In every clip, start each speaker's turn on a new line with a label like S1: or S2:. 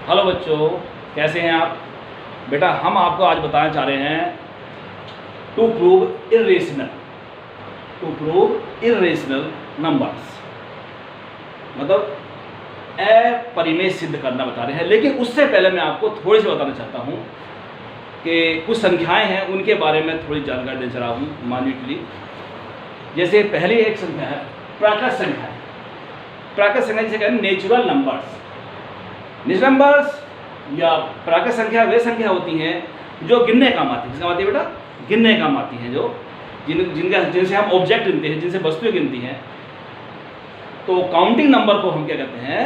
S1: Hello बच्चों, कैसे हैं आप? बेटा हम आपको आज बताना चाह रहे हैं टू प्रूव इर्रेशनल नंबर्स, मतलब अपरिमेय सिद्ध करना बता रहे हैं। लेकिन उससे पहले मैं आपको थोड़ी सी बताना चाहता हूँ कि कुछ संख्याएं हैं, उनके बारे में थोड़ी जानकारी देना चाह रहा हूँ माइन्यूटली। जैसे पहली एक संख्या है प्राकृत संख्या। प्राकृत संख्या जिसे कहते हैं नेचुरल नंबर्स। नेचुरल नंबर्स या प्राकृत संख्या वे संख्या होती हैं जो गिनने काम आती है। किसका आती है बेटा? गिनने काम आती हैं, जो जिनसे हम ऑब्जेक्ट गिनते हैं, जिनसे वस्तुएं गिनती हैं। तो काउंटिंग नंबर को हम क्या कहते हैं?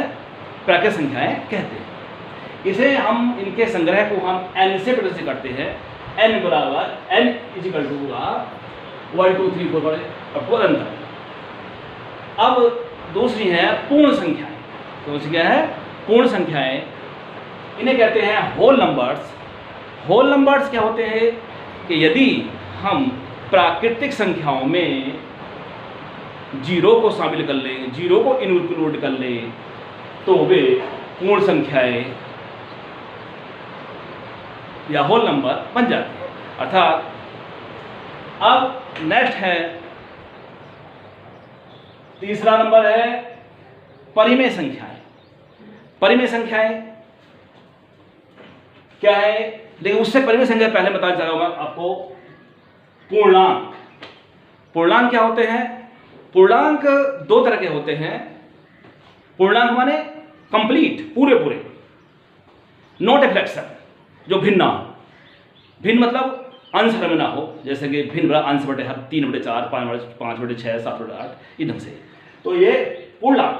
S1: प्राकृत संख्याएं कहते हैं। इसे हम इनके संग्रह को हम n से प्रदर्शित करते हैं। n बराबर n इजिकल टू 1 2 3 4 5 अंतर। अब दूसरी है पूर्ण संख्याएं। तो क्या है? पूर्ण संख्याएं, इन्हें कहते हैं होल नंबर्स। होल नंबर्स क्या होते हैं कि यदि हम प्राकृतिक संख्याओं में जीरो को शामिल कर लें, जीरो को इंक्लूड कर लें, तो वे पूर्ण संख्याएं या होल नंबर बन जाते हैं। अर्थात अब नेक्स्ट है तीसरा नंबर है परिमेय संख्याएं। परिमेय संख्याएं क्या है? लेकिन उससे परिमेय संख्या पहले बताना चाह रहा हूं आपको पूर्णांक। पूर्णांक क्या होते हैं? पूर्णांक दो तरह के होते हैं। पूर्णांक माने कंप्लीट, पूरे पूरे, नॉट ए फ्रैक्शन, जो भिन्न ना हो। भिन्न मतलब अंश में ना हो, जैसे कि भिन्न बड़ा अंश बटे 3 बटे 4 5 बटे 6 7 बटे 8 इस ढंग से। तो ये पूर्णांक।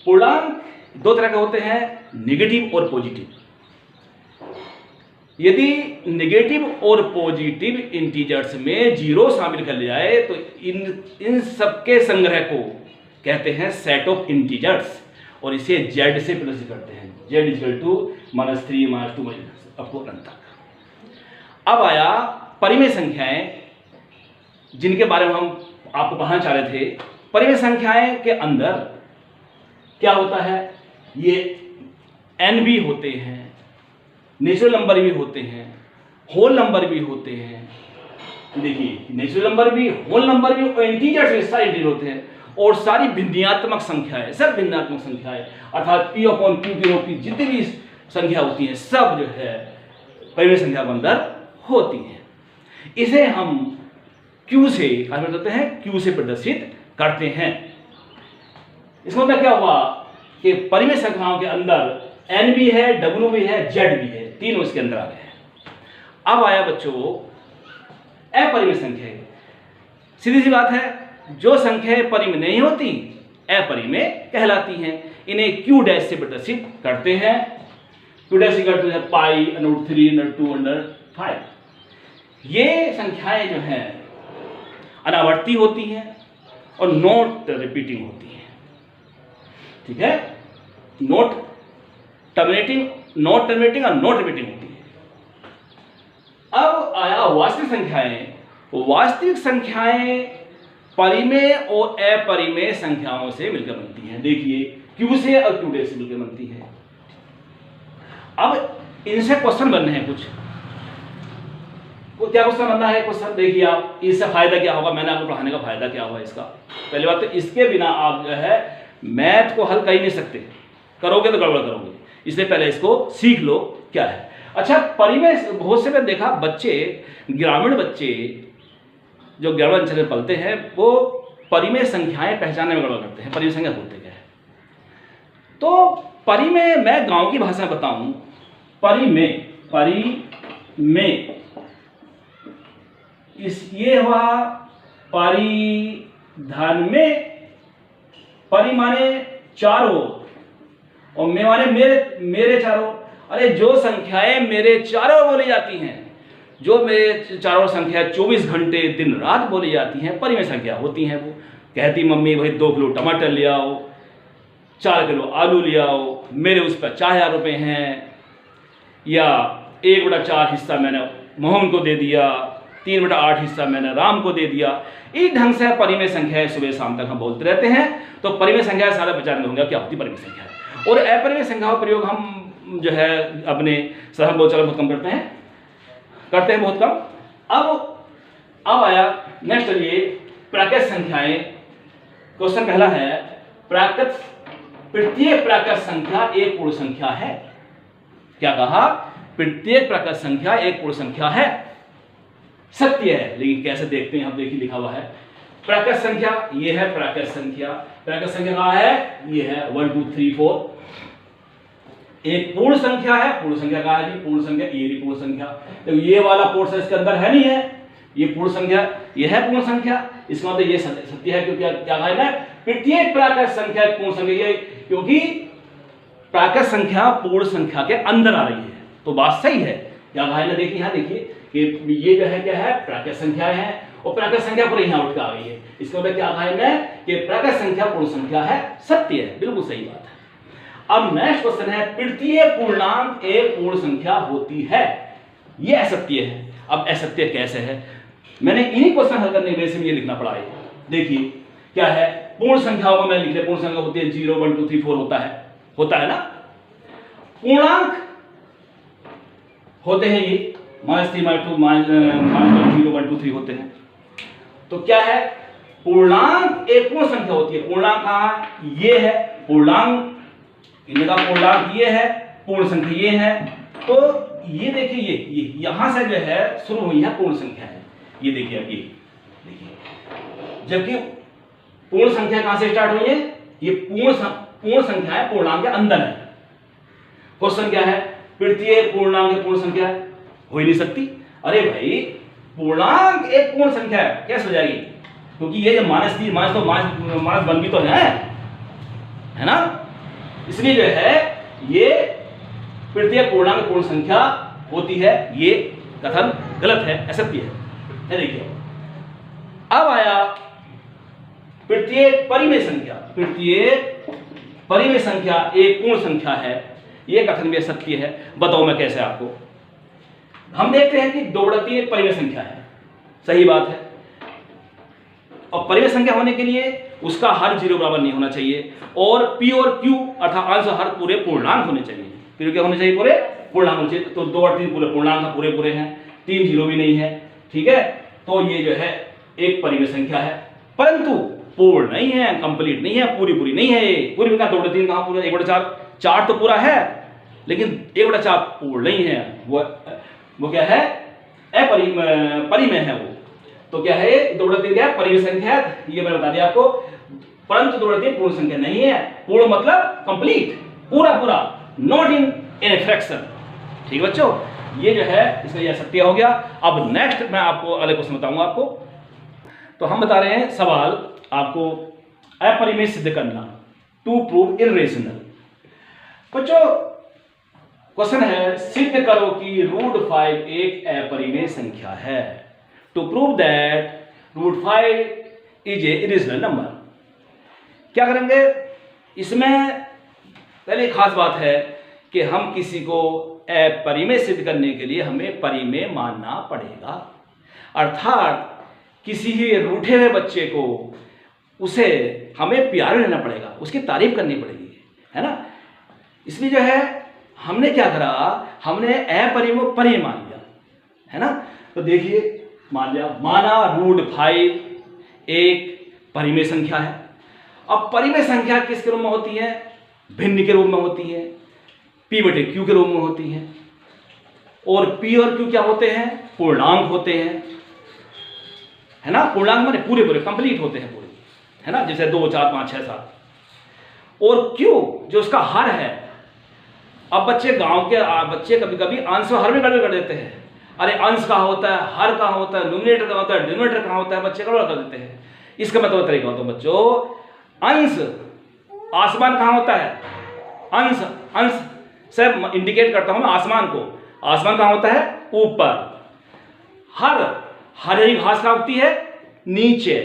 S1: पूर्णांक दो तरह के होते हैं, नेगेटिव और पॉजिटिव। यदि नेगेटिव और पॉजिटिव इंटीजर्स में जीरो शामिल कर लिया जाए तो इन सबके संग्रह को कहते हैं सेट ऑफ इंटीजर्स, और इसे z से प्रदर्शित करते हैं। z इक्वल टू -3 -2 अपको अनंत तक। अब आया परिमेय संख्याएं, जिनके बारे में हम आपको पढ़ाना चाह रहे थे। परिमेय संख्याएं के अंदर क्या होता है? ये n भी होते हैं, नेचुरल नंबर भी होते हैं, होल नंबर भी होते हैं। देखिए, नेचुरल नंबर भी, होल नंबर भी और इंटीजर्स भी, सारे इंटीजर होते हैं। और सारी भिन्नात्मक संख्याएं, सब भिन्नात्मक संख्याएं, अर्थात p अपॉन q जितनी भी संख्या होती हैं सब जो है परिमेय संख्या के अंदर होती हैं। इसे हम q से q से प्रदर्शित करते हैं। इसका मतलब क्या हुआ कि परिमेय संख्याओं के अंदर n भी है, w भी है, z भी है, तीनों इसके अंदर आ गए हैं। अब आया बच्चों अपरिमेय संख्या। सीधी सी बात है, जो संख्याएं परिमेय नहीं होती अपरिमेय कहलाती हैं। इन्हें q डैश से प्रदर्शित करते हैं। q डैश इक्वल टू है पाई √3 √2/5। ये संख्याएं जो हैं अनावर्ती होती हैं और नॉट रिपीटिंग होती हैं। ठीक है? नॉट टर्मिनेटिंग और नॉट रिपीटिंग होती है। अब आया वास्तविक संख्याएं। वास्तविक संख्याएं परिमेय और अपरिमेय संख्याओं से मिलकर बनती हैं। देखिए, q से और q डैश से मिलकर बनती है। अब इनसे क्वेश्चन बनने हैं कुछ। क्या क्वेश्चन बनना है? क्वेश्चन देखिए आप, इससे फायदा क्या होगा, मैंने आपको पढ़ाने का फायदा क्या होगा इसका। पहली बात तो इसके बिना आप जो है मैथ को हल कर ही नहीं सकते, करोगे तो गड़बड़ करोगे। इसलिए पहले इसको सीख लो क्या है। अच्छा, परिमेय, बहुत से मैंने देखा बच्चे, ग्रामीण बच्चे जो ग्रामीण अंचल में पलते हैं, वो परिमेय संख्याएं पहचानने में गड़बड़ करते हैं। परिमेय संख्या बोलते क्या है? तो परिमेय, मैं गांव की भाषा में बताऊं, परिमेय ये हुआ परिधर्मेय। परि माने चारों और मे माने मेरे चारों। अरे जो संख्याएं मेरे चारों बोली जाती हैं, जो मेरे चारों संख्या 24 घंटे दिन रात बोली जाती हैं, परिमेय संख्या होती हैं। वो कहती मम्मी भाई 2 किलो टमाटर ले आओ, 4 किलो आलू ले आओ, मेरे उस पर 4000 रुपये हैं, या 1/4 हिस्सा मैंने मोहन को दे दिया, 3/8 हिस्सा मैंने राम को दे दिया। इस ढंग से परिमेय संख्या सुबह शाम तक हम बोलते रहते हैं। तो परिमेय संख्या सारा पहचान होंगे क्या होती परिमेय संख्या। और अपरिमेय संख्या का प्रयोग हम जो है अपने साधारण बोलचाल बहुत कम करते हैं बहुत कम। अब आया नेक्स्ट, चलिए प्राकृत संख्याएं। क्वेश्चन पहला है, प्रत्येक प्राकृत संख्या एक पूर्ण संख्या है। क्या कहा? प्रत्येक प्राकृत संख्या एक पूर्ण संख्या है। सत्य है, लेकिन कैसे देखते हैं हम, देखिए लिखा हुआ है प्राकृत संख्या, ये है प्राकृत संख्या। प्राकृत संख्या कहाँ है? ये है 1 2 3 4। एक पूर्ण संख्या है। पूर्ण संख्या कहाँ है जी? पूर्ण संख्या ये रही पूर्ण संख्या। तो ये वाला पोर्शन इसके अंदर है नहीं है, ये पूर्ण संख्या, ये है पूर्ण संख्या। इसका मतलब ये सत्य है, क्योंकि क्या कहा है ना, प्रत्येक प्राकृत संख्या पूर्ण संख्या, ये क्योंकि प्राकृत संख्या पूर्ण संख्या के अंदर आ रही है, तो बात सही है। क्या कहा है ना, देखिए यहाँ देखिए कि ये जो है क्या है, प्राकृत संख्याएं हैं और प्राकृत संख्या पर यहाँ उठ के आ गई है। इसका मतलब क्या कहा है ना कि प्राकृत संख्या पूर्ण संख्या है, सत्य है, बिल्कुल सही बात है। अब नेक्स्ट क्वेश्चन है, प्रत्येक पूर्णांक एक पूर्ण संख्या होती है। ये असत्य है। अब असत्य कैसे है? मैंने इन्हीं क्वेश्चन हल करने के लिए ये लिखना पड़ा है। देखिए क्या है, पूर्ण संख्याओं को मैं लिख लिया, पूर्ण संख्या होती है 0 1 2 3 4 होता है ना। पूर्णांक होते हैं ये -3 -2 -0 1 2 3 होते हैं। तो क्या है, पूर्णांक एक पूर्ण संख्या होती है। पूर्णांक कहां? ये है पूर्णांक, इनका पूर्णांक ये है, पूर्ण संख्या ये है। तो ये देखिए ये यहां से जो है शुरू हुई है पूर्ण संख्या है। ये देखिए अब ये देखिए, जबकि पूर्ण संख्या कहां से स्टार्ट हुई है? ये पूर्ण संख्या है, पूर्णांक के अंदर है। क्वेश्चन क्या है, प्रत्येक पूर्णांक पूर्ण संख्या है, हो ही नहीं सकती। अरे भाई पूर्णांक एक पूर्ण संख्या है, कैसे हो जाएगी? क्योंकि ये जो -3 -1 भी तो है ना। इसलिए जो है ये प्रत्येक पूर्णांक पूर्ण संख्या होती है, ये कथन गलत है, असत्य है। देखिए अब आया प्रत्येक परिमेय संख्या। प्रत्येक परिमेय संख्या एक पूर्ण संख्या है, ये कथन भी असत्य है। बताओ मैं कैसे आपको। हम देखते हैं कि 2/3 एक परिमेय संख्या है, सही बात है। और परिमेय संख्या होने के लिए उसका हर 0 बराबर नहीं होना चाहिए, और P और Q अर्थात अंश हर पूरे पूर्णांक होने चाहिए। फिर क्या होने चाहिए? पूरे पूर्णांक होने चाहिए। तो 2/3 पूरे पूर्णांक पूरे हैं, 3 0 भी नहीं है, ठीक है। तो ये जो है एक परिमेय संख्या है, परंतु पूर्ण नहीं है, कंप्लीट नहीं है, पूरी नहीं है। पूरी का 2/3 कहां पूरा? 1/4 4 तो पूरा है, लेकिन 1/4 पूर्ण नहीं है। वो क्या है? परिमेय है वो। तो क्या है? 2/3 क्या है? परिमेय संख्या है, ये मैंने बता दिया आपको। परंतु 2/3 पूर्ण संख्या नहीं है। पूर्ण मतलब कंप्लीट, पूरा, नॉट इन फ्रैक्शन। ठीक बच्चों, ये जो है इसमें यह सत्य हो गया। अब नेक्स्ट मैं आपको अगले क्वेश्चन बताऊंगा आपको। तो हम बता रहे हैं सवाल आपको, अपरिमेय सिद्ध करना, टू प्रूव इर्रेशनल। बच्चों क्वेश्चन है, सिद्ध करो कि √5 एक अपरिमेय संख्या है। To prove that √5 is a irrational number. क्या करेंगे इसमें? पहले खास बात है कि हम किसी को अपरिमेय सिद्ध करने के लिए हमें परिमेय मानना पड़ेगा। अर्थात किसी ही रूठे हुए बच्चे को उसे हमें प्यार लेना पड़ेगा, उसकी तारीफ करनी पड़ेगी, है ना। इसलिए जो है हमने क्या करा, हमने अपरिमेय परिमेय मान लिया, है ना। तो देखिए माना √5 एक परिमेय संख्या है। अब परिमेय संख्या किसके रूप में होती है? भिन्न के रूप में होती है, P/Q के रूप में होती है। और P और Q क्या होते हैं? पूर्णांक होते हैं, है ना। पूर्णांक माने पूरे कंप्लीट होते हैं पूरे, है ना। जैसे 2 4 5 6 7। और Q जो उसका हर है। अब गांव के बच्चे कभी कभी अंश और हर में गड़बड़ कर देते हैं। अरे अंश कहाँ होता है, हर कहाँ होता है, न्यूमरेटर कहाँ होता है, डिनोमिनेटर कहाँ होता है, बच्चे गड़बड़ कर देते हैं। इसका मतलब तरीका होता है बच्चों, अंश आसमान कहाँ होता है? अंश से इंडिकेट करता हूं मैं आसमान को। आसमान कहां होता है? ऊपर। हरी घास कहां होती है? नीचे।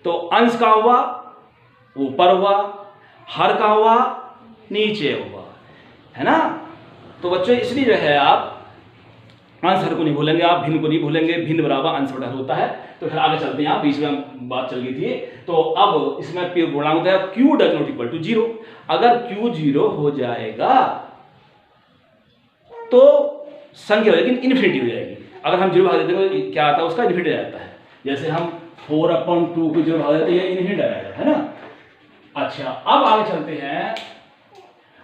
S1: तो अंश का हुआ ऊपर हुआ, हर का हुआ नीचे हुआ, है ना। तो बच्चों इसलिए जो है आप अंश हर को नहीं भूलेंगे, आप भिन्न को नहीं भूलेंगे। भिन्न बराबर अंश बटा होता है। तो फिर आगे चलते हैं, आप बीच में बात चल गई थी। तो अब इसमें पूर्णांक होता है Q does not equal to 0। अगर Q 0 हो जाएगा तो संख्या लेकिन इन्फिनिटी हो जाएगी। अगर हम 0 भाग देते हैं तो क्या आता है उसका इन्फिनिटी आ जाता है। जैसे हम 4/2 को 0 भाग देते हैं ये इन्फिनिटी आएगा, है ना। अच्छा अब आगे चलते हैं,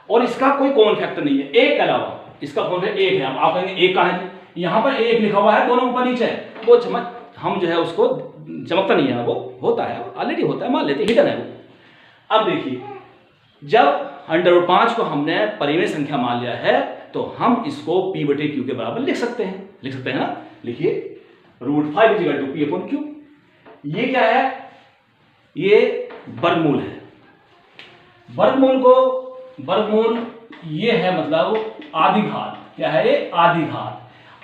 S1: और इसका कोई कॉमन फैक्टर नहीं है एक के अलावा, इसका कॉमन फैक्टर एक है। आप कहेंगे एक कहाँ है, यहाँ पर एक लिखा हुआ है, दोनों ऊपर नीचे है, वो चमक हम जो है उसको चमकता नहीं है, वो होता है ऑलरेडी होता है, मान लेते हैं हिडन है वो। अब देखिए जब √5 को हमने परिमेय संख्या मान लिया है तो हम इसको p/q के बराबर लिख सकते हैं ना। लिखिए √5 = p/q। ये क्या है, ये वर्गमूल है। वर्गमूल ये है मतलब आधी घात। क्या है ये, आधी घात।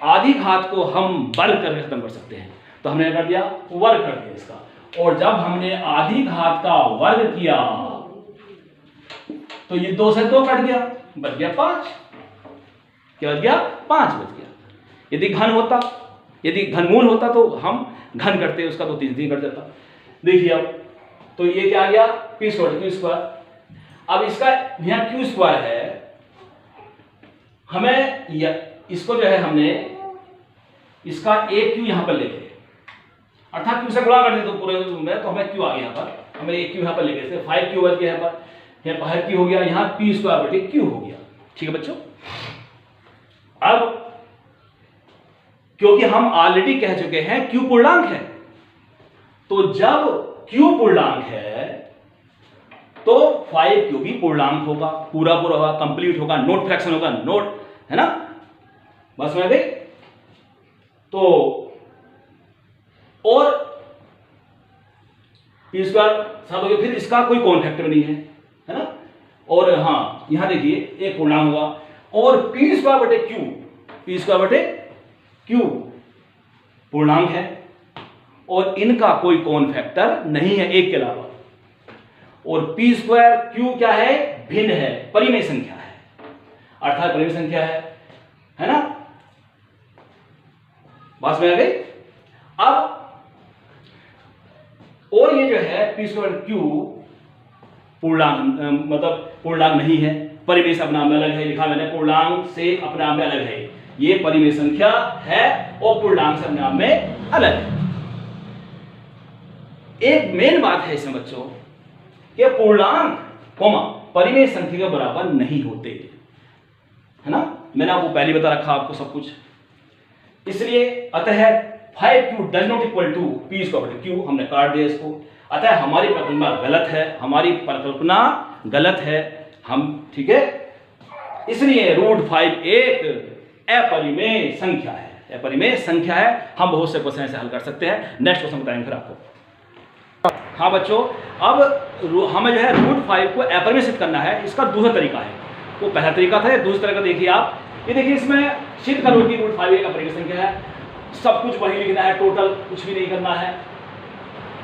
S1: आधी घात को हम वर्ग करके खत्म कर सकते हैं, तो हमने कर दिया वर्ग कर दिया इसका। और जब हमने आधी घात का वर्ग किया तो ये 2 से 2 कट गया, बच गया 5। क्या बच गया, 5 बच गया। यदि घनमूल होता तो हम घन करते उसका, तो 3 कट जाता। देखिए अब तो ये क्या आ गया, p²। अब इसका यहाँ q² है, हमें इसको जो है हमने इसका एक q यहां पर ले गए, अर्थात q से गुणा कर दे तो पूरे में, तो हमें q आ गया यहाँ पर, हमें एक q यहां पर ले गए थे, 5q बच गया यहाँ पर, यहाँ बाहर q हो गया, यहाँ p²/q हो गया। ठीक है बच्चों। अब क्योंकि हम ऑलरेडी कह चुके हैं q पूर्णांक है, तो जब q पूर्णांक है तो 5q भी पूर्णांक होगा, पूरा होगा, कंप्लीट होगा, नोट फ्रैक्शन होगा, नोट, है ना। बस में गई। तो और p² साथ हो गया, फिर इसका कोई कॉमन फैक्टर नहीं है ना। और हाँ यहां देखिए एक पूर्णांक होगा, और p²/q पूर्णांक है, और इनका कोई कॉमन फैक्टर नहीं है एक के अलावा। और p²q क्या है, भिन्न है, परिमेय संख्या है, अर्थात परिमेय संख्या है ना। बात में आ गई। अब और ये जो है p²/q पूर्णांक मतलब पूर्णांक नहीं है, परिमेय से अपने आप में अलग है, लिखा मैंने पूर्णांक से अपने आप में अलग है। ये परिमेय संख्या है और पूर्णांक से अपने आप में अलग है। एक मेन बात है इसमें बच्चों कि पूर्णांक परिमेय संख्या के बराबर नहीं होते, है ना। मैंने आपको पहले बता रखा आपको सब कुछ, इसलिए अतः 5q does not equal to p²/q, हमने काट दिया इसको। अतः हमारी परिकल्पना गलत है, हम ठीक है। इसलिए √5 एक अपरिमेय संख्या है, हम बहुत से क्वेश्चन ऐसे हल कर सकते हैं। नेक्स्ट क्वेश्चन बताएंगे फिर आपको। हाँ बच्चों, अब हमें जो है √5 को अपरिमेय सिद्ध करना है, इसका दूसरा तरीका है। वो पहला तरीका था, दूसरा तरीका देखिए आप, ये देखिए इसमें सिद्ध करो कि √5 एक अपरिमेय संख्या है, सब कुछ वही लिखना है, टोटल कुछ भी नहीं करना है,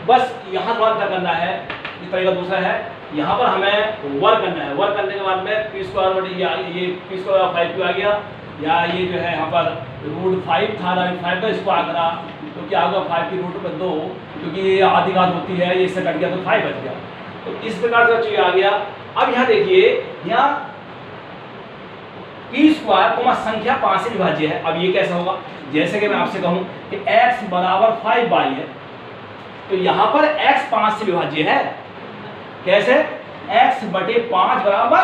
S1: बस यहाँ थोड़ा सा करना है। इस तरीका दूसरा है, यहाँ पर हमें वर्ग करना है, वर्ग करने के बाद में p² ये p²/5q आ गया, या ये जो है यहाँ पर √5 था, 5 का इसको आ करा तो क्या होगा, 5 की √2, क्योंकि ये आधी घात होती है, ये इससे कट गया तो 5 बच गया। तो इस प्रकार से चीज आ गया। अब यहाँ देखिए, यहाँ p² संख्या 5 से विभाज्य है। अब ये कैसा होगा, जैसे कि मैं आपसे कहूं कि x = 5y है, तो यहाँ पर x 5 से विभाज्य है। कैसे, x/5 बराबर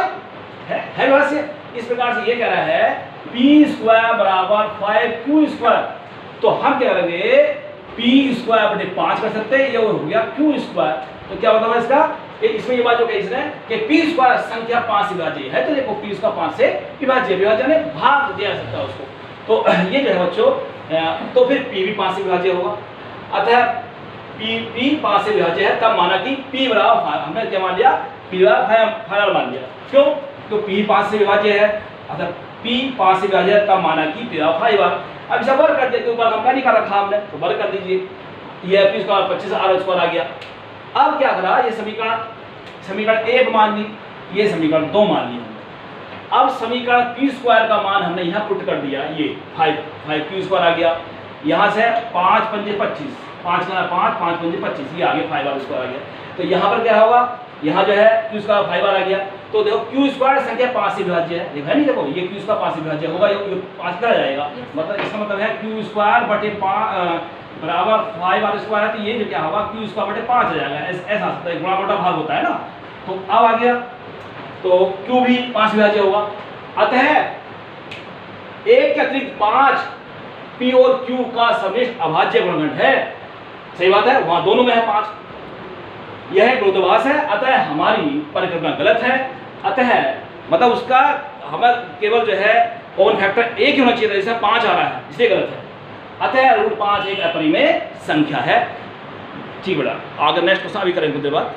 S1: है विभाज्य। इस प्रकार से ये कह रहा है p² = 5q², तो हम क्या करेंगे, p²/5 कर सकते हैं, ये हो गया q²। तो क्या होता है इसका, इसमें ये बात जो कही इसने कि p² संख्या 5 से विभाज्य है, तो देखो p² 5 से विभाज्य ने भाग दिया सकता है उसको। तो ये जो है बच्चों, तो फिर p भी 5 से विभाज्य होगा। अतः p 5 से विभाज्य है, तब माना कि p = 5, हमने क्या मान लिया, p = मान लिया। क्यों, तो p 5 से विभाज्य है, अतः p 5 से विभाज्य है, तब माना कि p = 5। अब इसे वर्ग कर देते, ऊपर हमका नहीं कर रखा हमने, तो वर्ग कर दीजिए, ये p² 25 r² आ गया। अब क्या करा, ये समीकरण 1 मान ली, ये समीकरण 2 मान लिया। अब समीकरण p² का मान हमने यहाँ पुट कर दिया, ये 5q² आ गया, यहाँ से 5 × 5 = 25, 5 × 5 5 × 25, ये आ गया 5r² आ गया। तो यहाँ पर क्या होगा, यहाँ जो है q² 5r आ गया, तो देखो क्यू स्क्वायर संख्या 5 से विभाज्य है, देखा नहीं, देखो ये क्यू स्क्वायर 5 से विभाज्य होगा, ये 5 कितना जाएगा, मतलब इसका मतलब है क्यू स्क्वायर बटे 5 बराबर 5r स्क्वायर है, तो ये जो क्या होगा क्यू स्क्वायर बटे 5 आ जाएगा, ऐसा आ सकता है, गुणा बटा भाग होता है ना। तो अब आ गया, तो क्यू भी 5 विभाज्य होगा, अतः एक के अतिरिक्त 5 पी और क्यू का समिष्ट अभाज्य गुणनखंड है। सही बात है, वहां दोनों में है 5, यह एक विरोधाभास है, अतः हमारी परिकल्पना गलत है। अतः मतलब उसका हमें केवल जो है कॉमन फैक्टर एक ही होना चाहिए था, जैसे 5 आ रहा है, इसलिए गलत है। अतः √5 एक अपरिमेय संख्या है। ठीक बेटा, आगे नेक्स्ट क्वेश्चन अभी करेंगे कुछ देर बाद।